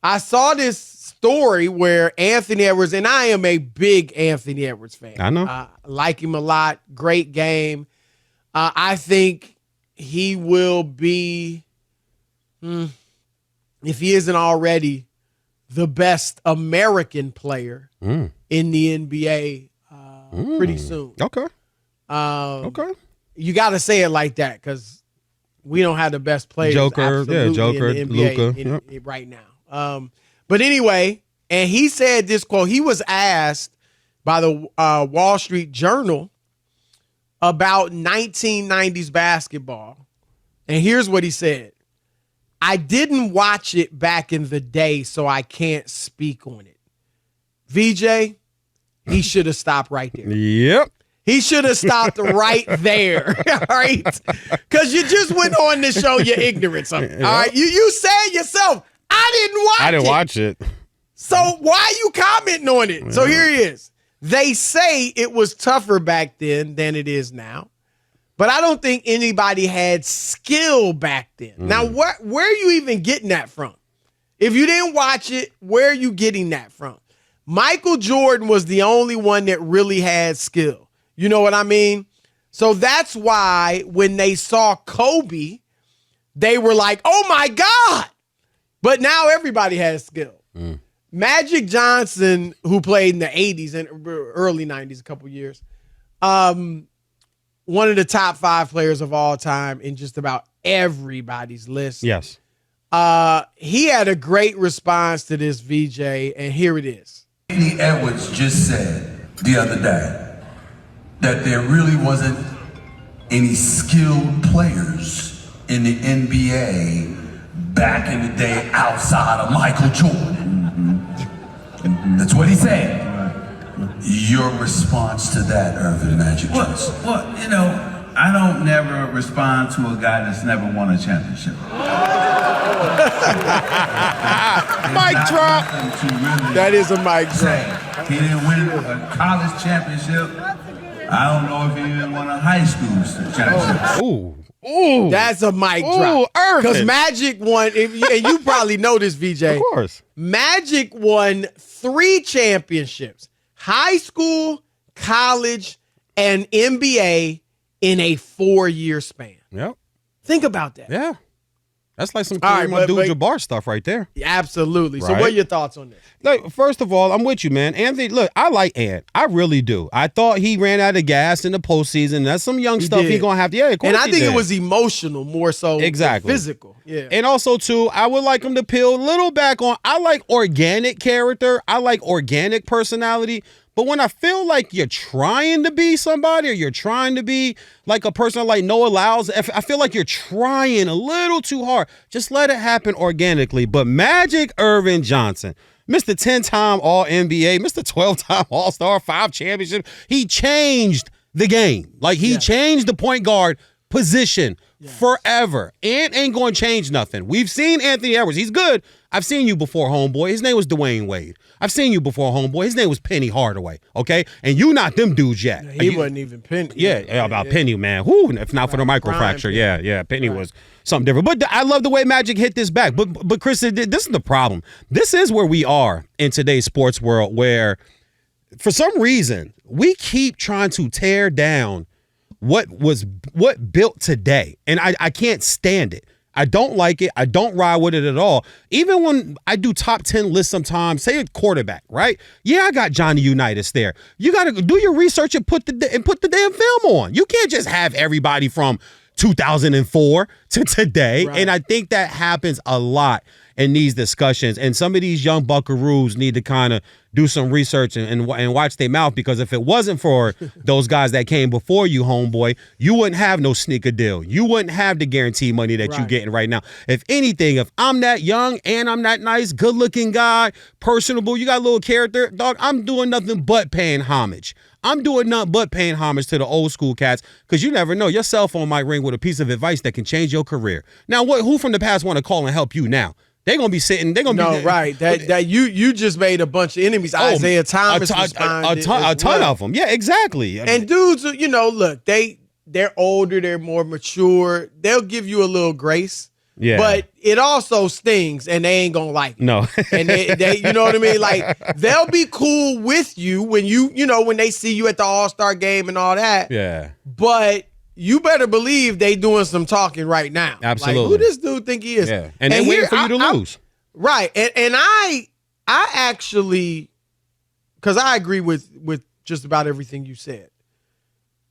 I saw this story where Anthony Edwards, and I am a big Anthony Edwards fan. I know. Like him a lot. Great game. I think he will be, if he isn't already, the best American player in the NBA pretty soon. Okay. Okay. You got to say it like that because we don't have the best players. Joker, in the NBA Luka, right now. But anyway, and he said this quote. He was asked by the Wall Street Journal about 1990s basketball. And here's what he said. I didn't watch it back in the day, so I can't speak on it. VeeJay, he should have stopped right there. Yep. He should have stopped right there. All right? Because you just went on to show your ignorance of it. All right? You said yourself, I didn't watch it. So why are you commenting on it? Yeah. So here he is. They say it was tougher back then than it is now. But I don't think anybody had skill back then. Now, where are you even getting that from? If you didn't watch it, where are you getting that from? Michael Jordan was the only one that really had skill. You know what I mean? So that's why when they saw Kobe, they were like, oh, my God. But now everybody has skill. Magic Johnson, who played in the 80s and early 90s, a couple years, one of the top 5 players of all time in just about everybody's list. Yes. He had a great response to this, VeeJay, and here it is. Anthony Edwards just said the other day that there really wasn't any skilled players in the NBA back in the day outside of Michael Jordan. That's what he said. Your response to that, Irvin Magic Johnson? Well, I don't never respond to a guy that's never won a championship. Mic drop. That is a mic drop. He didn't win a college championship. I don't know if he even won a high school championship. Ooh. That's a mic drop. Because Magic won, and you probably know this, VeeJay. Of course. Magic won 3 championships. High school, college, and NBA in a 4-year span. Yep. Think about that. Yeah. That's like some Kareem Abdul-Jabbar stuff right there. Absolutely. Right? So what are your thoughts on this? Look, first of all, I'm with you, man. Anthony, look, I like Ant. I really do. I thought he ran out of gas in the postseason. That's some young stuff he's going to have to, of course. And I think it was emotional more so than physical. Yeah. And also, too, I would like him to peel a little back on, I like organic character. I like organic personality. But when I feel like you're trying to be somebody or you're trying to be like a person like Noah Lyles, I feel like you're trying a little too hard. Just let it happen organically. But Magic Irvin Johnson, Mr. 10-time All-NBA, Mr. 12-time All-Star, 5 championships, he changed the game. Like, he changed the point guard position forever. And ain't going to change nothing. We've seen Anthony Edwards. He's good. I've seen you before, homeboy. His name was Dwayne Wade. I've seen you before, homeboy. His name was Penny Hardaway, okay? And you not them dudes yet. He wasn't even Penny. Penny, man. Whoo, if not for the microfracture. Penny was something different. But I love the way Magic hit this back. But Chris, this is the problem. This is where we are in today's sports world where, for some reason, we keep trying to tear down what built today. And I can't stand it. I don't like it. I don't ride with it at all. Even when I do top 10 lists sometimes, say a quarterback, right? Yeah, I got Johnny Unitas there. You got to do your research and put the damn film on. You can't just have everybody from 2004 to today. Right. And I think that happens a lot in these discussions. And some of these young buckaroos need to kind of do some research and watch their mouth, because if it wasn't for those guys that came before you, homeboy, you wouldn't have no sneaker deal. You wouldn't have the guarantee money that you're getting right now. If anything, if I'm that young and I'm that nice, good-looking guy, personable, you got a little character, dog, I'm doing nothing but paying homage. I'm doing nothing but paying homage to the old school cats, because you never know. Your cell phone might ring with a piece of advice that can change your career. Now, who from the past want to call and help you now? They're going to be sitting. They're going to be. No, right. That you just made a bunch of enemies. Isaiah Thomas responded. A ton of them. Yeah, exactly. And dudes, look, they're older. They're more mature. They'll give you a little grace. Yeah. But it also stings, and they ain't gonna like it. No. And they, you know what I mean? Like, they'll be cool with you when when they see you at the All-Star game and all that. Yeah. But you better believe they doing some talking right now. Absolutely. Like, who this dude think he is? Yeah. And they're waiting for you to lose. Right. And I actually, because I agree with just about everything you said,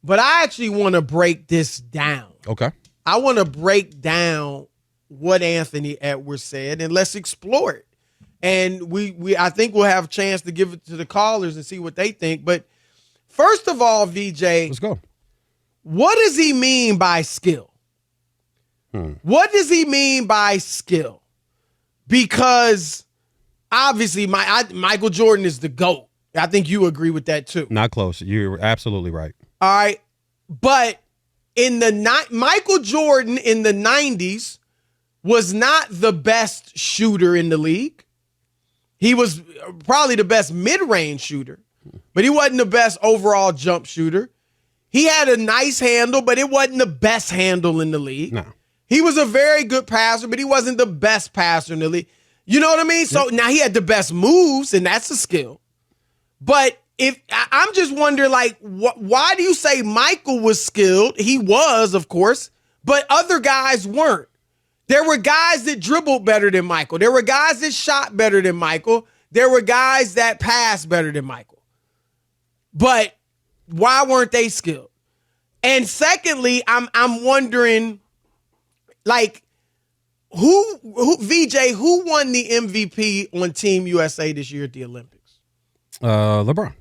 but I actually want to break this down. Okay. I want to break down what Anthony Edwards said, and let's explore it. And I think we'll have a chance to give it to the callers and see what they think. But first of all, VeeJay, let's go. What does he mean by skill? What does he mean by skill? Because obviously Michael Jordan is the GOAT. I think you agree with that too. Not close. You're absolutely right. All right. But Michael Jordan in the 90s was not the best shooter in the league. He was probably the best mid-range shooter, but he wasn't the best overall jump shooter. He had a nice handle, but it wasn't the best handle in the league. No. He was a very good passer, but he wasn't the best passer in the league. You know what I mean? So now he had the best moves, and that's a skill. But I'm just wondering, like, why do you say Michael was skilled? He was, of course, but other guys weren't. There were guys that dribbled better than Michael. There were guys that shot better than Michael. There were guys that passed better than Michael. But why weren't they skilled? And secondly, I'm wondering, like, who VeeJay, who won the MVP on Team USA this year at the Olympics? LeBron.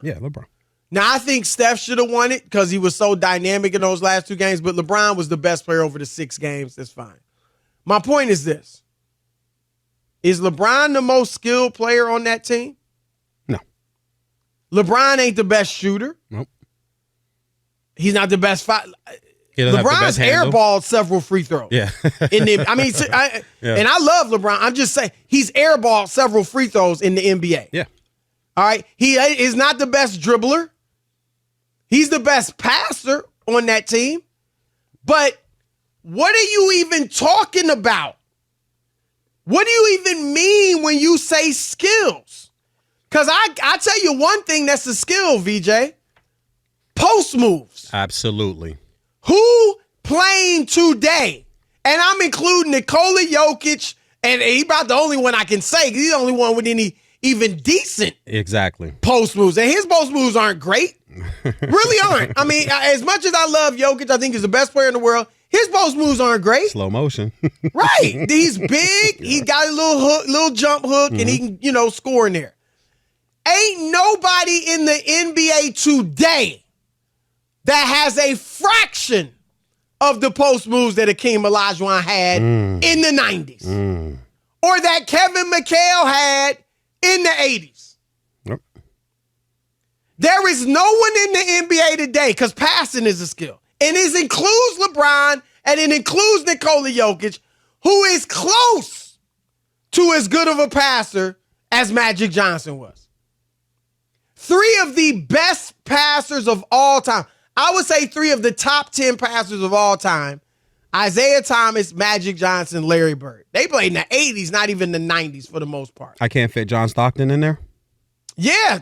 Yeah, LeBron. Now, I think Steph should have won it because he was so dynamic in those last 2 games, but LeBron was the best player over the 6 games. That's fine. My point is this. Is LeBron the most skilled player on that team? No. LeBron ain't the best shooter. Nope. He's not the best LeBron's handle. airballed several free throws. Yeah. And I love LeBron. I'm just saying he's airballed several free throws in the NBA. Yeah. All right. He is not the best dribbler. He's the best passer on that team. But what are you even talking about? What do you even mean when you say skills? Because I tell you one thing that's a skill, VeeJay. Post moves. Absolutely. Who playing today? And I'm including Nikola Jokic, and he's about the only one I can say because he's the only one with any even decent post moves. And his post moves aren't great. Really aren't. I mean, as much as I love Jokic, I think he's the best player in the world. His post moves aren't great. Slow motion. Right. He's big. Yeah. He got a little hook, little jump hook, and he can, score in there. Ain't nobody in the NBA today that has a fraction of the post moves that Hakeem Olajuwon had in the 90s. Or that Kevin McHale had in the 80s. Yep. There is no one in the NBA today, because passing is a skill. And it includes LeBron, and it includes Nikola Jokic, who is close to as good of a passer as Magic Johnson was. 3 of the best passers of all time. I would say 3 of the top 10 passers of all time. Isaiah Thomas, Magic Johnson, Larry Bird. They played in the 80s, not even the 90s for the most part. I can't fit John Stockton in there? Yeah,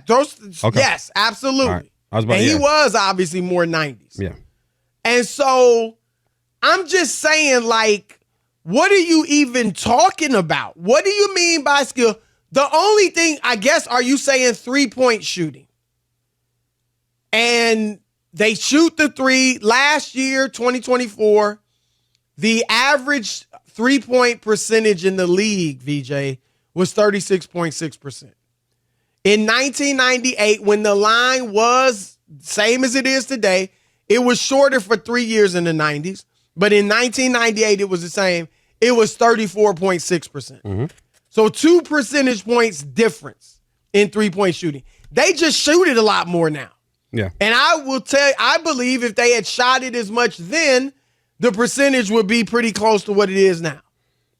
yes, absolutely. Right. I was about he was obviously more 90s. Yeah. And so I'm just saying, like, what are you even talking about? What do you mean by skill? The only thing, I guess, are you saying 3-point shooting? And they shoot the 3 last year, 2024. The average 3-point percentage in the league, VeeJay, was 36.6%. In 1998, when the line was same as it is today, it was shorter for 3 years in the 90s. But in 1998, it was the same. It was 34.6%. So 2 percentage points difference in 3-point shooting. They just shoot it a lot more now. Yeah. And I believe if they had shot it as much then, the percentage would be pretty close to what it is now.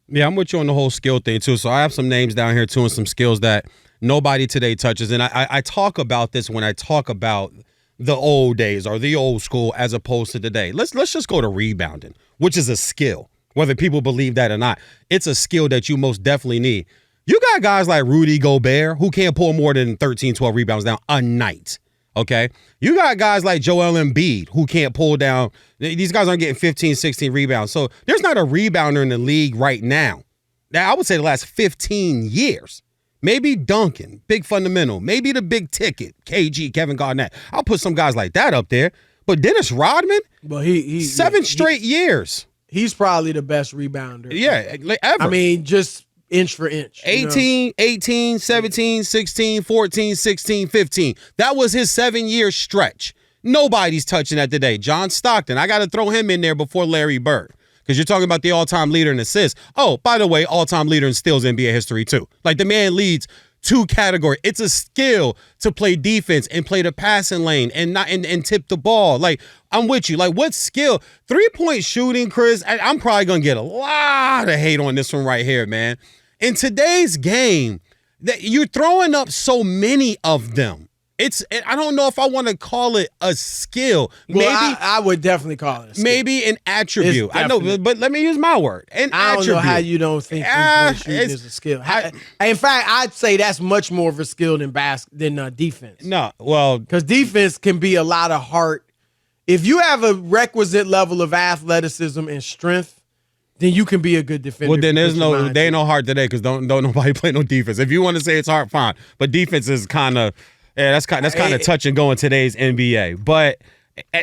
Yeah, I'm with you on the whole skill thing, too. So I have some names down here, too, and some skills that nobody today touches. And I talk about this when I talk about the old days or the old school as opposed to today. Let's just go to rebounding, which is a skill. whether people believe that or not. It's a skill that you most definitely need. You got guys like Rudy Gobert who can't pull more than 13, 12 rebounds down a night. Okay? You got guys like Joel Embiid who can't pull down. These guys aren't getting 15, 16 rebounds. So there's not a rebounder in the league right now. Now, I would say the last 15 years. Maybe Duncan, big fundamental. Maybe the big ticket, KG, Kevin Garnett. I'll put some guys like that up there. But Dennis Rodman, well, he 7 straight years. He's probably the best rebounder. Yeah, ever. I mean, just inch for inch. 18, 18, 17, 16, 14, 16, 15. That was his 7-year stretch. Nobody's touching that today. John Stockton, I got to throw him in there before Larry Bird. Because you're talking about the all-time leader in assists. Oh, by the way, all-time leader in steals in NBA history, too. Like, the man leads 2 categories. It's a skill to play defense and play the passing lane and not and tip the ball. Like, I'm with you. Like, what skill? 3-point shooting, Chris, I'm probably going to get a lot of hate on this one right here, man. In today's game, that you're throwing up so many of them. I don't know if I want to call it a skill. Maybe I would definitely call it a skill. Maybe an attribute. I know, but let me use my word. An I don't attribute. know how you don't think 3-point shooting is a skill. In fact, I'd say that's much more of a skill than defense. No, well, because defense can be a lot of heart. If you have a requisite level of athleticism and strength, then you can be a good defender. Well, then there ain't no heart today because don't nobody play no defense. If you want to say it's hard, fine. But defense is kind of. Yeah, that's kind of touch and go in today's NBA. But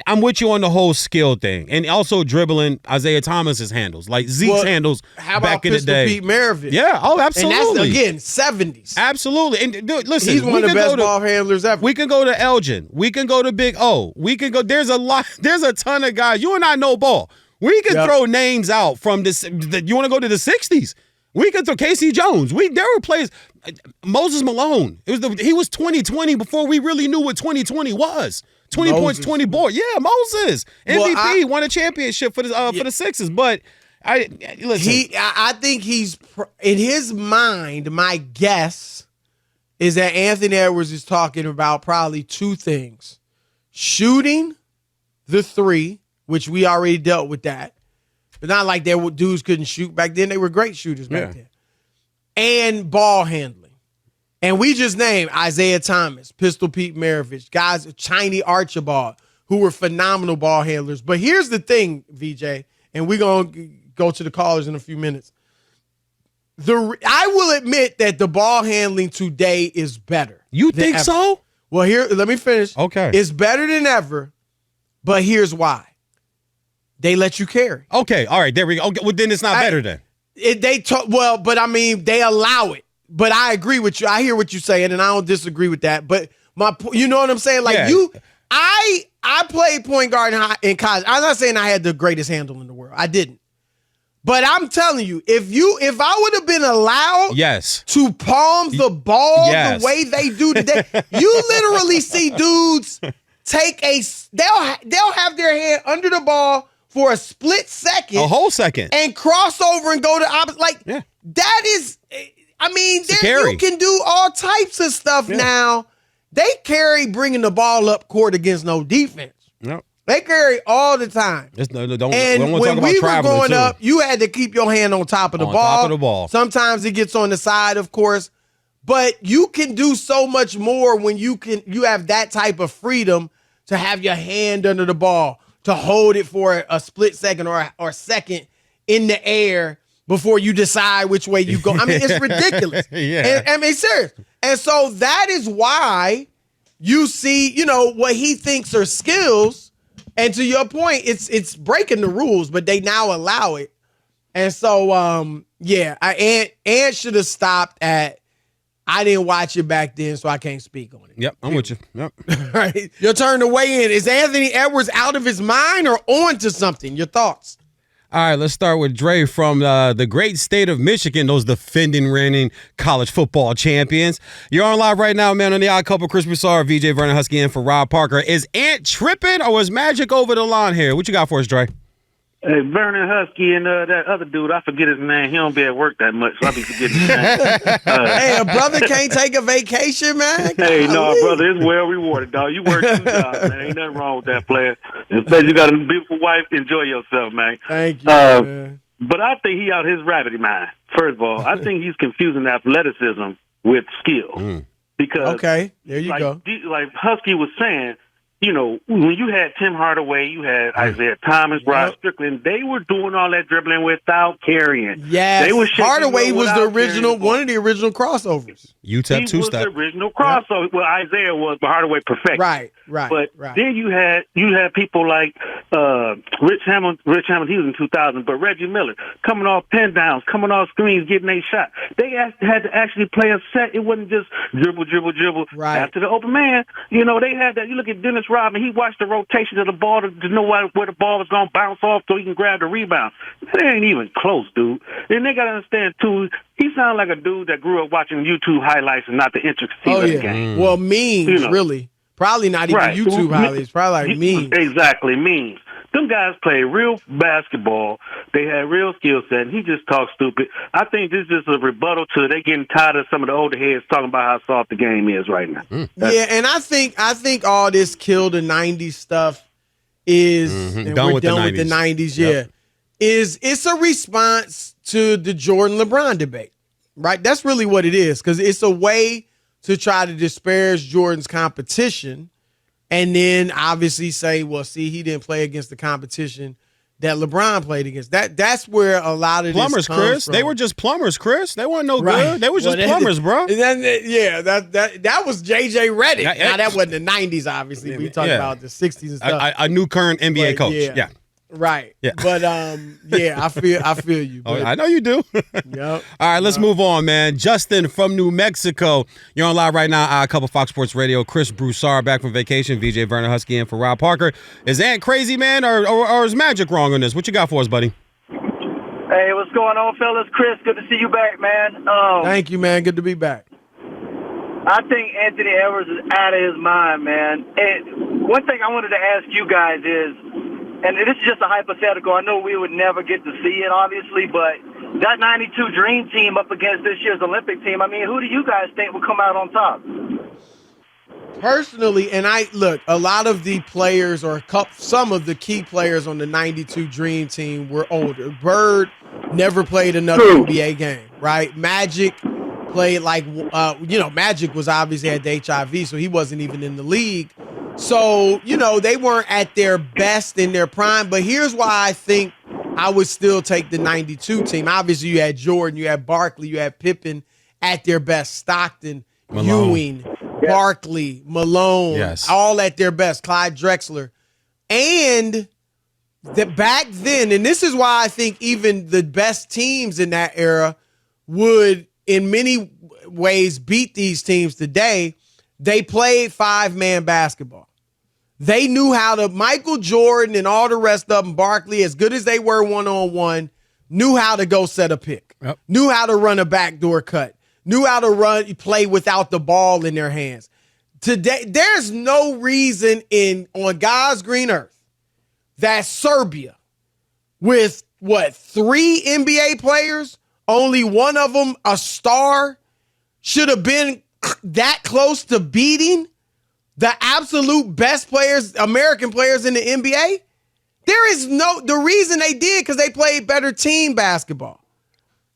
I'm with you on the whole skill thing, and also dribbling Isaiah Thomas's handles, like Zeke's handles back in the day. Pete Maravich? Yeah, oh, absolutely. And that's again 70s. Absolutely, and dude, listen, he's one of the best ball handlers ever. We can go to Elgin. We can go to Big O. We can go. There's a ton of guys. You and I know ball. We can throw names out from this. You want to go to the 60s? We could throw Casey Jones. There were players. Moses Malone. He was 2020 before we really knew what 2020 was. 20 points, 20 boards. Yeah, Moses. MVP, won a championship for the Sixers. But listen. I think he's in his mind. My guess is that Anthony Edwards is talking about probably 2 things: shooting the 3, which we already dealt with that. But not like dudes couldn't shoot back then. They were great shooters back then. And ball handling. And we just named Isaiah Thomas, Pistol Pete Maravich, guys, Chiny Archibald, who were phenomenal ball handlers. But here's the thing, VJ, and we're going to go to the callers in a few minutes. I will admit that the ball handling today is better. You think so? Well, let me finish. Okay. It's better than ever, but here's why. They let you carry. Okay, all right, there we go. Okay, well, then it's not better then. But I mean, they allow it. But I agree with you. I hear what you're saying, and I don't disagree with that. But you know what I'm saying? Like I played point guard in college. I'm not saying I had the greatest handle in the world. I didn't. But I'm telling you, if I would have been allowed to palm the ball the way they do today, you literally see dudes take they'll have their hand under the ball for a split second. A whole second. And cross over and go to opposite. Like, that is, I mean, you can do all types of stuff now. They carry bringing the ball up court against no defense. Yep. They carry all the time. And when we were growing up, you had to keep your hand on top of the ball. On top of the ball. Sometimes it gets on the side, of course. But you can do so much more when you have that type of freedom to have your hand under the ball, to hold it for a split second or second in the air before you decide which way you go. I mean, it's ridiculous. I mean, serious. And so that is why you see, what he thinks are skills. And to your point, it's breaking the rules, but they now allow it. And so, Ant should have stopped at, I didn't watch it back then, so I can't speak on it. Yep, I'm with you. Yep. Right. Your turn to weigh in. Is Anthony Edwards out of his mind or on to something? Your thoughts? All right, let's start with Dre from the great state of Michigan, those defending, reigning college football champions. You're on live right now, man, on the Odd Couple. Chris Broussard, VeeJay Vernon Huskey in for Rob Parker. Is Ant tripping or was Magic over the line here? What you got for us, Dre? Hey, Vernon Huskey and that other dude, I forget his name. He don't be at work that much, so I be forgetting his name. Hey, a brother can't take a vacation, man? Hey, no, brother, it's well rewarded, dog. You work 2 jobs, man. Ain't nothing wrong with that, player. Especially you got a beautiful wife. Enjoy yourself, man. Thank you, man. But I think he out his rabbity mind. First of all, I think he's confusing athleticism with skill. Because okay, there you go. Like Husky was saying, you know, when you had Tim Hardaway, you had Isaiah Thomas, Rod Strickland, they were doing all that dribbling without carrying. Yes, Hardaway was the original, one of the original crossovers. UTEP two-step. He was the original crossover. Well, Isaiah was, but Hardaway perfect. Right. But then you had people like Rich Hammond. He was in 2000, but Reggie Miller coming off pin downs, coming off screens, getting a shot. They had to actually play a set. It wasn't just dribble. Right. After the open man, you know, they had that. You look at Dennis Rodman, he watched the rotation of the ball to know where the ball was going to bounce off so he can grab the rebound. That ain't even close, dude. And they got to understand, too, he sounds like a dude that grew up watching YouTube highlights and not the intricacies of the game. Well, memes, really. Probably not even YouTube highlights. Probably like memes. Exactly, memes. Them guys play real basketball. They had real skill set, and he just talks stupid. I think this is a rebuttal to they getting tired of some of the older heads talking about how soft the game is right now. Yeah, and I think all this kill the 90s stuff is and done we're with done the 90s. with the 90s, Yep. it's a response to the Jordan-LeBron debate, right? That's really what it is, because it's a way to try to disparage Jordan's competition and then obviously say, well, see, he didn't play against the competition that LeBron played against. That's where a lot of plumbers, this comes Chris. from. They were just plumbers, Chris. They weren't no good. They were just plumbers, bro. That was JJ Redick. Now, that wasn't the 90s, obviously. We talking about the 60s and stuff. A new current NBA coach. Yeah. Right. Yeah. But I feel you. Oh, I know you do. Yep. All right, let's move on, man. Justin from New Mexico. You're on live right now. A couple Fox Sports Radio. Chris Broussard back from vacation. VeeJay Vernon Huskey in for Rob Parker. Is Ant crazy, man, or is Magic wrong on this? What you got for us, buddy? Hey, what's going on, fellas? Chris, good to see you back, man. Thank you, man. Good to be back. I think Anthony Edwards is out of his mind, man. And one thing I wanted to ask you guys is, and this is just a hypothetical. I know we would never get to see it, obviously, but that 92 Dream Team up against this year's Olympic team, I mean, who do you guys think will come out on top? Personally, and a lot of the players or some of the key players on the 92 Dream Team were older. Bird never played another NBA game, right? Magic played Magic was obviously had the HIV, so he wasn't even in the league. So, they weren't at their best in their prime. But here's why I think I would still take the 92 team. Obviously, you had Jordan, you had Barkley, you had Pippen at their best. Stockton, Malone. Ewing, Barkley, Malone, all at their best. Clyde Drexler. And back then, and this is why I think even the best teams in that era would, in many ways, beat these teams today. They played five-man basketball. They knew how to, Michael Jordan and all the rest of them, Barkley, as good as they were one-on-one, knew how to go set a pick, knew how to run a backdoor cut, knew how to play without the ball in their hands. Today, there's no reason on God's green earth that Serbia, with 3 NBA players, only one of them a star, should have been that close to beating the absolute best players, American players in the NBA. The reason they did because they played better team basketball.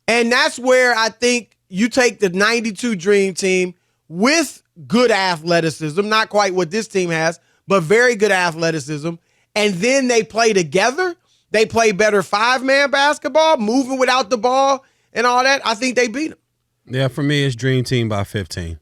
And that's where I think you take the 92 Dream Team with good athleticism, not quite what this team has, but very good athleticism. And then they play together. They play better five-man basketball, moving without the ball and all that. I think they beat them. Yeah, for me, it's Dream Team by 15.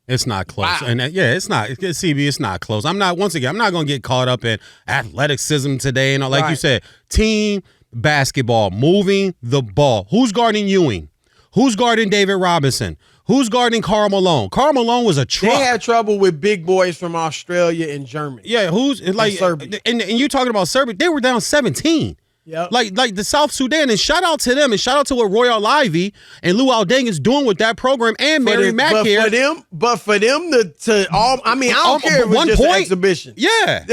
It's not close. Wow. And it's not. CB, it's not close. I'm not going to get caught up in athleticism today. And like you said, team basketball, moving the ball. Who's guarding Ewing? Who's guarding David Robinson? Who's guarding Karl Malone? Karl Malone was a truck. They had trouble with big boys from Australia and Germany. Yeah, Serbia. And you talking about Serbia? They were down 17. Yep. Like the South Sudan, and shout out to them, and shout out to what Royal Ivy and Lou Aldeng is doing with that program, and Mary Mack here. But for them to I don't care if it was just an exhibition. Yeah.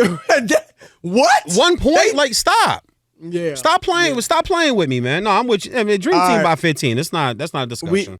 What? 1 point? Stop. Yeah. Stop playing with me, man. No, I'm with you. I mean, Dream Team by 15. That's not a discussion.